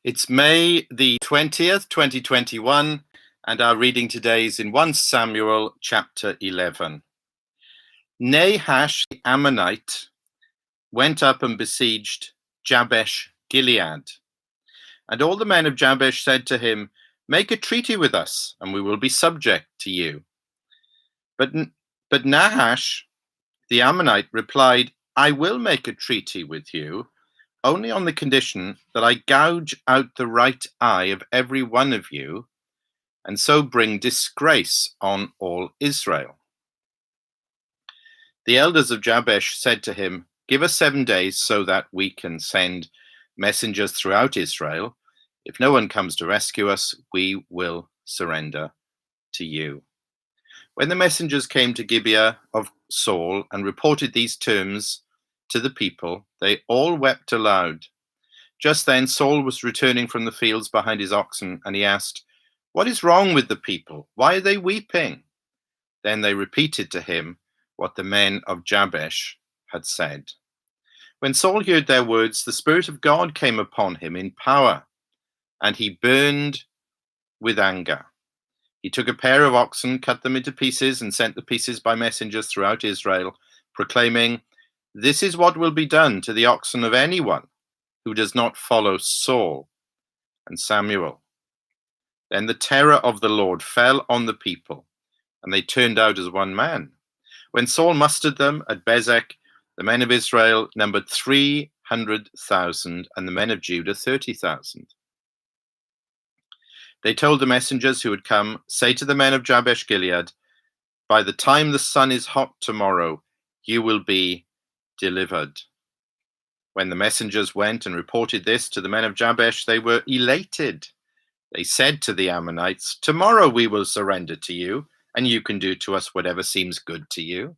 It's May the 20th, 2021, and our reading today is in 1 Samuel chapter 11. Nahash the Ammonite went up and besieged Jabesh Gilead. And all the men of Jabesh said to him, "Make a treaty with us, and we will be subject to you." But Nahash the Ammonite replied, "I will make a treaty with you, only on the condition that I gouge out the right eye of every one of you, and so bring disgrace on all Israel." The elders of Jabesh said to him, "Give us 7 days so that we can send messengers throughout Israel. If no one comes to rescue us, we will surrender to you." When the messengers came to Gibeah of Saul and reported these terms to the people, they all wept aloud. Just then Saul was returning from the fields behind his oxen, and he asked, "What is wrong with the people? Why are they weeping?" Then they repeated to him what the men of Jabesh had said. When Saul heard their words, the Spirit of God came upon him in power, and he burned with anger. He took a pair of oxen, cut them into pieces, and sent the pieces by messengers throughout Israel, proclaiming, "This is what will be done to the oxen of anyone who does not follow Saul and Samuel." Then the terror of the Lord fell on the people, and they turned out as one man. When Saul mustered them at Bezek, the men of Israel numbered 300,000, and the men of Judah 30,000. They told the messengers who had come, "Say to the men of Jabesh Gilead, by the time the sun is hot tomorrow, you will be delivered." When the messengers went and reported this to the men of Jabesh, they were elated. They said to the Ammonites, "Tomorrow we will surrender to you, and you can do to us whatever seems good to you."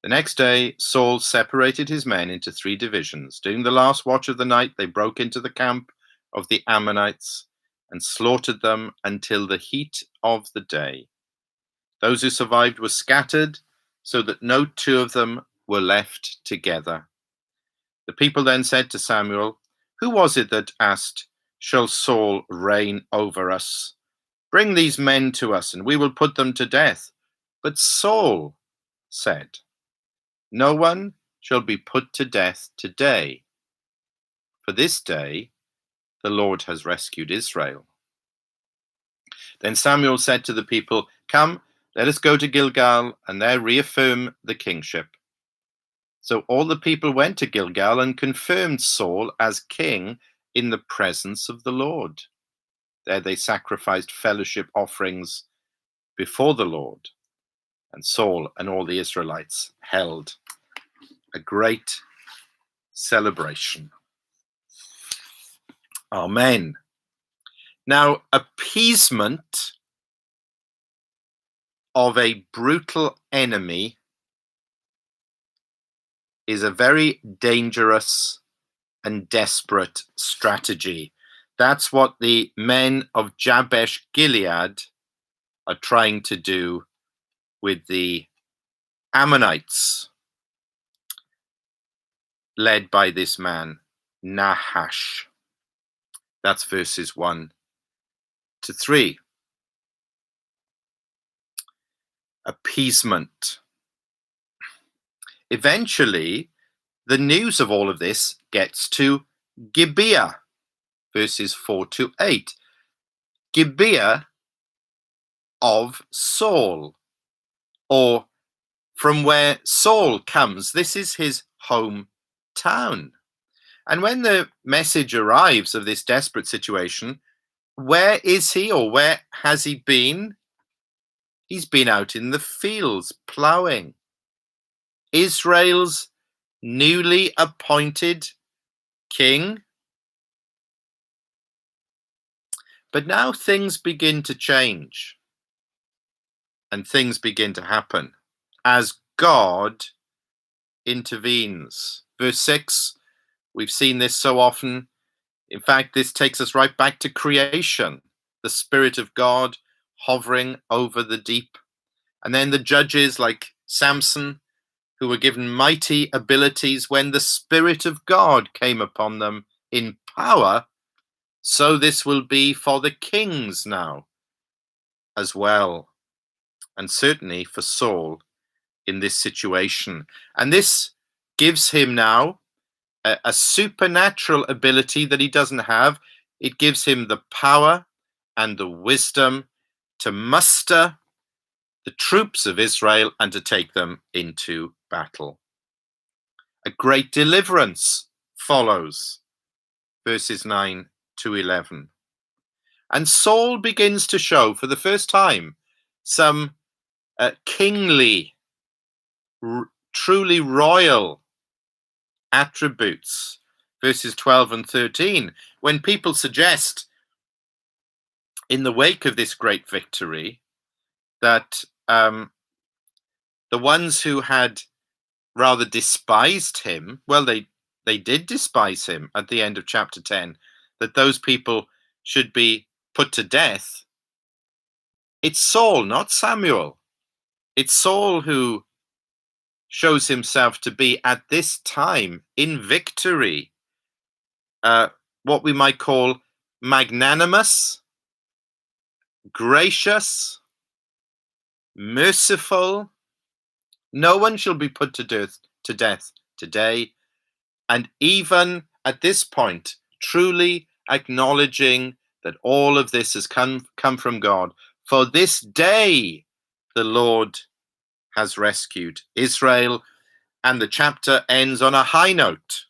The next day, Saul separated his men into 3 divisions. During the last watch of the night, they broke into the camp of the Ammonites and slaughtered them until the heat of the day. Those who survived were scattered, so that no 2 of them were left together. The people then said to Samuel, "Who was it that asked, 'Shall Saul reign over us?' Bring these men to us, and we will put them to death." But Saul said, "No one shall be put to death today, for this day the Lord has rescued Israel." Then Samuel said to the people, "Come, let us go to Gilgal, and there reaffirm the kingship." So all the people went to Gilgal and confirmed Saul as king in the presence of the Lord. There they sacrificed fellowship offerings before the Lord, and Saul and all the Israelites held a great celebration. Amen. Now, appeasement of a brutal enemy is a very dangerous and desperate strategy. That's what the men of Jabesh Gilead are trying to do with the Ammonites, led by this man, Nahash. That's verses 1 to 3. Appeasement. Eventually, the news of all of this gets to Gibeah, verses 4 to 8. Gibeah of Saul, or from where Saul comes. This is his hometown. And when the message arrives of this desperate situation, where is he, or where has he been? He's been out in the fields ploughing. Israel's newly appointed king. But now things begin to change, and things begin to happen as God intervenes. Verse 6, we've seen this so often. In fact, this takes us right back to creation, the Spirit of God hovering over the deep. And then the judges like Samson, who were given mighty abilities when the Spirit of God came upon them in power, So this will be for the kings now as well, and certainly for Saul in this situation. And this gives him now a supernatural ability that he doesn't have. It gives him the power and the wisdom to muster the troops of Israel and to take them into battle. A great deliverance follows, verses 9 to 11. And Saul begins to show for the first time some kingly, truly royal attributes. Verses 12 and 13, when people suggest in the wake of this great victory that the ones who had rather despised him, well, they did despise him at the end of chapter 10, that those people should be put to death. It's Saul, not Samuel. It's Saul who shows himself to be at this time in victory, what we might call magnanimous, gracious, merciful. No one shall be put to death today. And even at this point, truly acknowledging that all of this has come from God. For this day, the Lord has rescued Israel. And the chapter ends on a high note.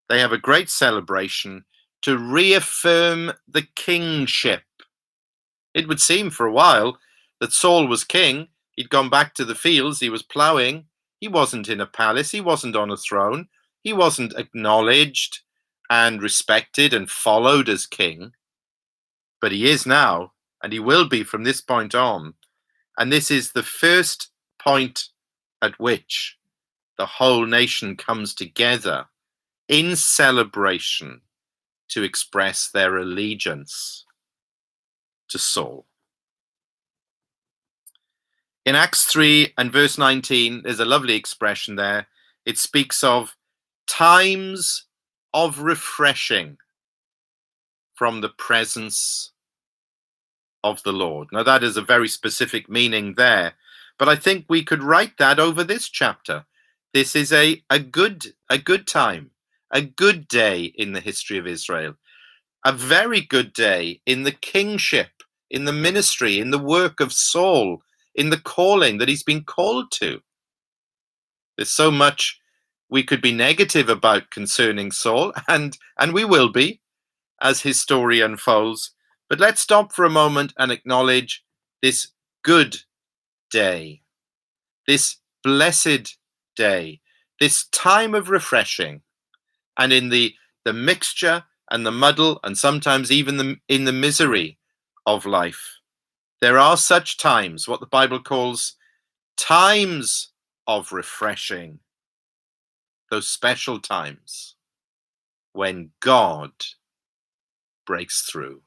They have a great celebration to reaffirm the kingship. It would seem for a while that Saul was king. He'd gone back to the fields. He was plowing. He wasn't in a palace. He wasn't on a throne. He wasn't acknowledged and respected and followed as king. But he is now, and he will be from this point on. And this is the first point at which the whole nation comes together in celebration to express their allegiance to Saul. In Acts 3 and verse 19, there's a lovely expression there. It speaks of times of refreshing from the presence of the Lord. Now, that is a very specific meaning there, but I think we could write that over this chapter. This is a good time, a good day in the history of Israel, a very good day in the kingship, in the ministry, in the work of Saul, in the calling that he's been called to. There's so much we could be negative about concerning Saul, and we will be as his story unfolds. But let's stop for a moment and acknowledge this good day, this blessed day, this time of refreshing. And in the mixture and the muddle, and sometimes even in the misery of life, there are such times, what the Bible calls times of refreshing, those special times when God breaks through.